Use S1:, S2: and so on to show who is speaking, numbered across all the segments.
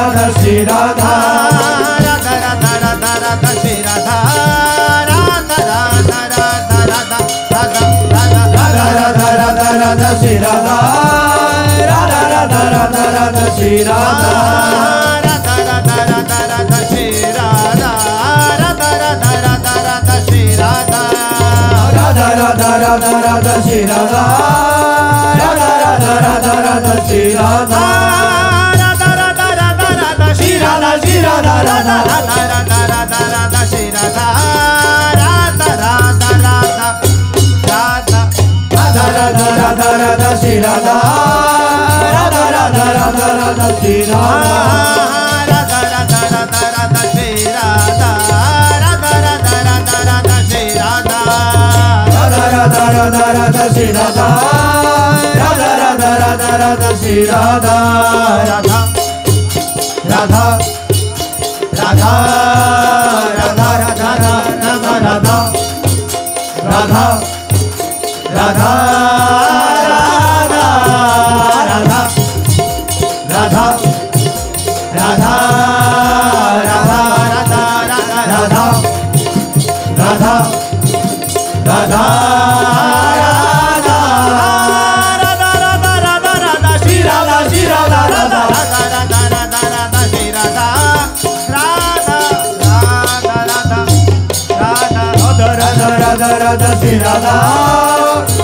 S1: राधा श्री राधा
S2: राधा राधा राधा राधा श्री राधा राधा राधा राधा राधा राधा राधा
S1: राधा राधा राधा श्री राधा राधा राधा राधा राधा श्री राधा
S2: राधा राधा राधा राधा श्री राधा राधा राधा राधा राधा श्री राधा
S1: राधा राधा राधा राधा श्री राधा राधा राधा राधा राधा श्री राधा
S2: राधा राधा राधा राधा श्री राधा
S1: श्री राधा राधा
S2: राधा राधा राधा राधा श्री राधा राधा राधा राधा राधा
S1: राधा राधा राधा राधा श्री राधा राधा राधा राधा राधा श्री राधा
S2: राधा राधा राधा राधा श्री राधा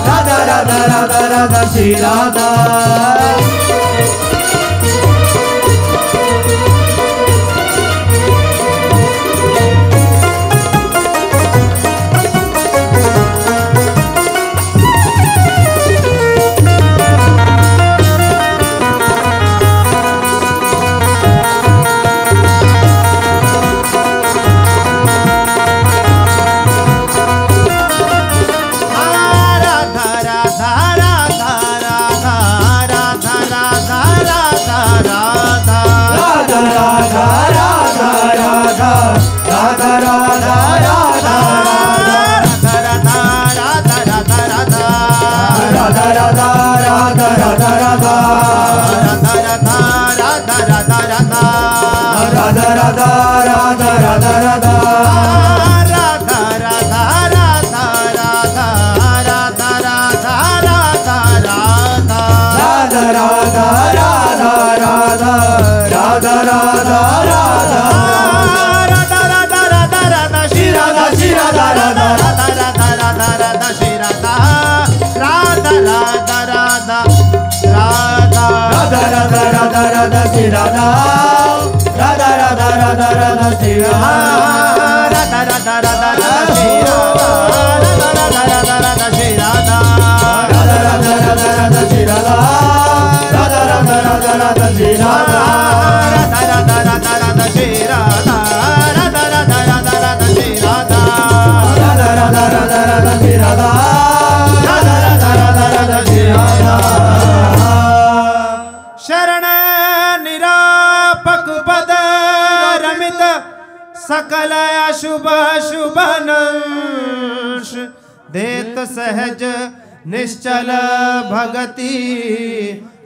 S2: राधा राधा राधा राधा श्री राधा
S1: राधा राधा राधा राधा श्री राधा राधा राधा राधा राधा श्री राधा
S2: राधा
S1: राधा राधा राधा राधा राधा राधा राधा राधा राधा राधा राधा राधा श्री राधा श्री राधा राधा राधा राधा श्री राधा राधा राधा राधा राधा श्री राधा
S2: शरण निरापक पद रमित सकल अशुभ शुभनंश देत सहज निश्चल भगति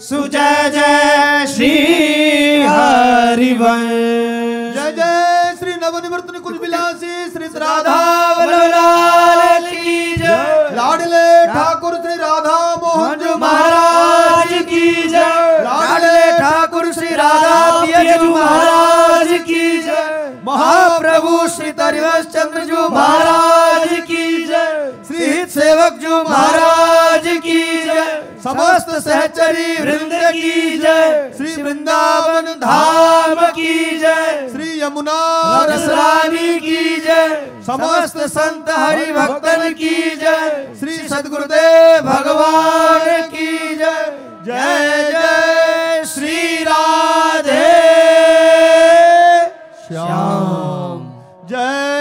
S2: सुजय जय श्री हरिवंश।
S1: जय जय श्री नवनिवर्तन कुल विलासी श्री राधा वल्लभ की जय। लाडले ठाकुर श्री राधा मोहन जी महाराज की जय। लाडले ठाकुर श्री राधा पियजू महाराज की जय। महाप्रभु श्री तरिवश चंद्र जी महाराज की जय। श्री हित सेवक जी महाराज की जय। समस्त सहचरी वृंद की जय। श्री वृंदावन धाम की जय। श्री यमुना रसरानी की जय। समस्त संत हरि भक्तन की जय। श्री सद्गुरुदेव भगवान की जय। जय जय श्री राधे श्याम। जय